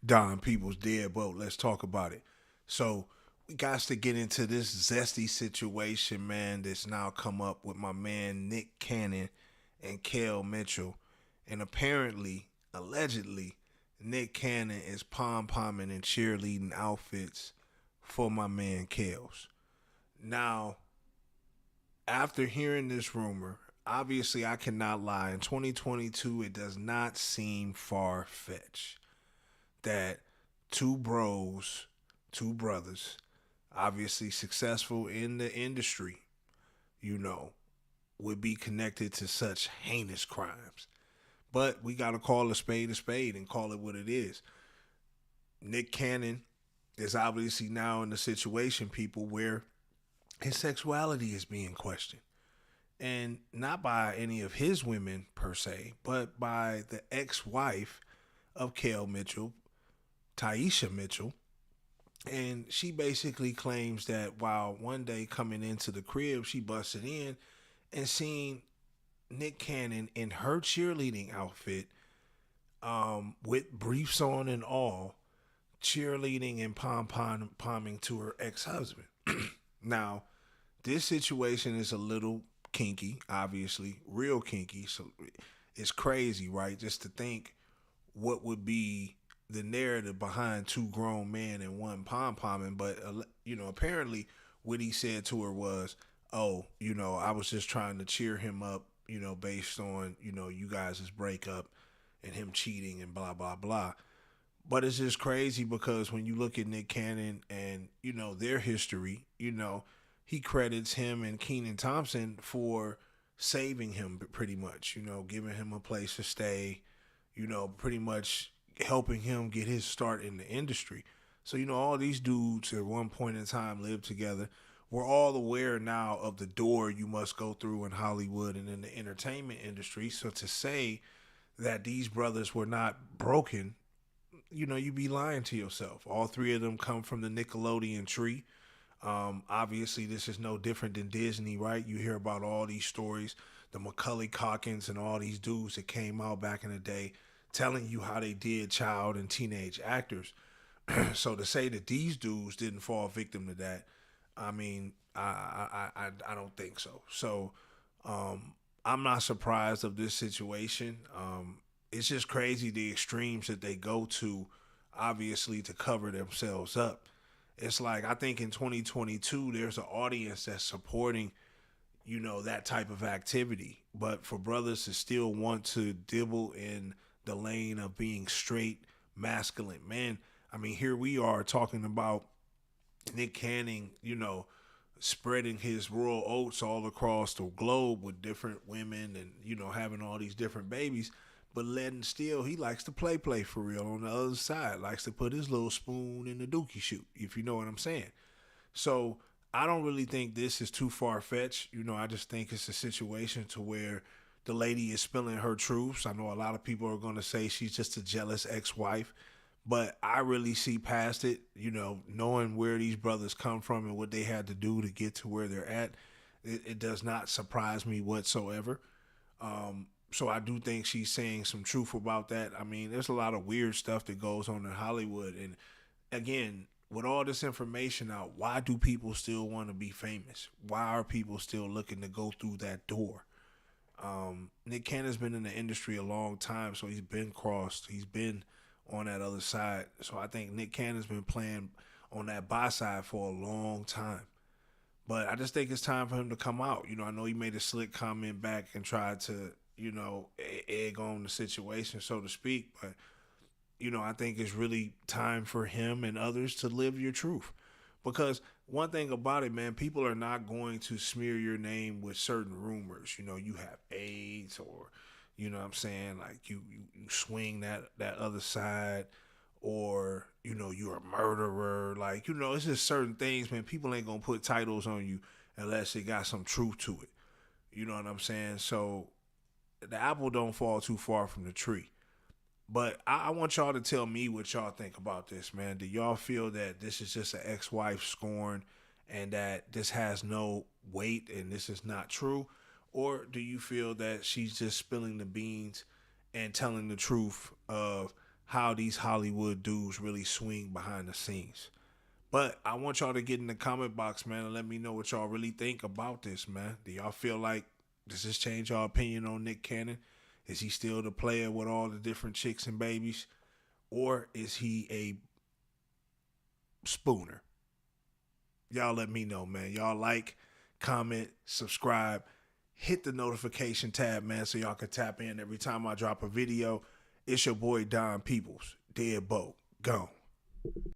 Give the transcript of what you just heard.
Don People's Deadbolt. Let's talk about it. So we got to get into this zesty situation, man, that's now come up with my man Nick Cannon and Kel Mitchell. And apparently, allegedly, Nick Cannon is pom-pomming and cheerleading outfits for my man Kels. Now, after hearing this rumor, obviously I cannot lie. In 2022, it does not seem far fetched that two bros, two brothers, obviously successful in the industry, you know, would be connected to such heinous crimes. But we got to call a spade and call it what it is. Nick Cannon is obviously now in the situation, people, where his sexuality is being questioned. And not by any of his women per se, but by the ex wife of Kel Mitchell, Taisha Mitchell. And she basically claims that while one day coming into the crib, she busted in and seen Nick Cannon in her cheerleading outfit, with briefs on and all, cheerleading and pom-pomming to her ex-husband. Now, this situation is a little kinky, obviously, real kinky. So it's crazy, right? Just to think what would be the narrative behind two grown men and one pom pomming. But apparently, what he said to her was, "Oh, I was just trying to cheer him up, based on you guys' breakup and him cheating and blah blah blah." But it's just crazy because when you look at Nick Cannon and their history, he credits him and Keenan Thompson for saving him pretty much, giving him a place to stay, pretty much helping him get his start in the industry. So, all these dudes at one point in time lived together. We're all aware now of the door you must go through in Hollywood and in the entertainment industry. So to say that these brothers were not broken, you'd be lying to yourself. All three of them come from the Nickelodeon tree. Obviously, this is no different than Disney, right? You hear about all these stories, the Macaulay Culkins and all these dudes that came out back in the day telling you how they did child and teenage actors. So to say that these dudes didn't fall victim to that, I mean, I don't think so. So I'm not surprised of this situation. It's just crazy the extremes that they go to, obviously, to cover themselves up. It's like I think in 2022 there's an audience that's supporting that type of activity, but for brothers to still want to dibble in the lane of being straight masculine men, I mean, here we are talking about Nick Canning, spreading his royal oats all across the globe with different women and having all these different babies, but letting still he likes to play for real on the other side, likes to put his little spoon in the dookie shoot, if you know what I'm saying. So I don't really think this is too far fetched. I just think it's a situation to where the lady is spilling her truths. I know a lot of people are going to say she's just a jealous ex-wife, but I really see past it. Knowing where these brothers come from and what they had to do to get to where they're at, it does not surprise me whatsoever. So I do think she's saying some truth about that. I mean, there's a lot of weird stuff that goes on in Hollywood. And again, with all this information out, why do people still want to be famous? Why are people still looking to go through that door? Nick Cannon's been in the industry a long time, so he's been crossed. He's been on that other side. So I think Nick Cannon's been playing on that buy side for a long time. But I just think it's time for him to come out. I know he made a slick comment back and tried to, egg on the situation, so to speak. But, I think it's really time for him and others to live your truth. Because one thing about it, man, people are not going to smear your name with certain rumors. You have AIDS or, what I'm saying, like you swing that other side, or you're a murderer, like it's just certain things, man. People ain't gonna put titles on you unless it got some truth to it. You know what I'm saying? So the apple don't fall too far from the tree. But I want y'all to tell me what y'all think about this, man. Do y'all feel that this is just an ex-wife scorn and that this has no weight and this is not true? Or do you feel that she's just spilling the beans and telling the truth of how these Hollywood dudes really swing behind the scenes. But I want y'all to get in the comment box, man, and let me know what y'all really think about this, man. Do y'all feel like, does this change your opinion on Nick Cannon? Is he still the player with all the different chicks and babies? Or is he a spooner? Y'all let me know, man. Y'all like, comment, subscribe, hit the notification tab, man, so y'all can tap in every time I drop a video. It's your boy Don Peoples, Deadbolt, gone.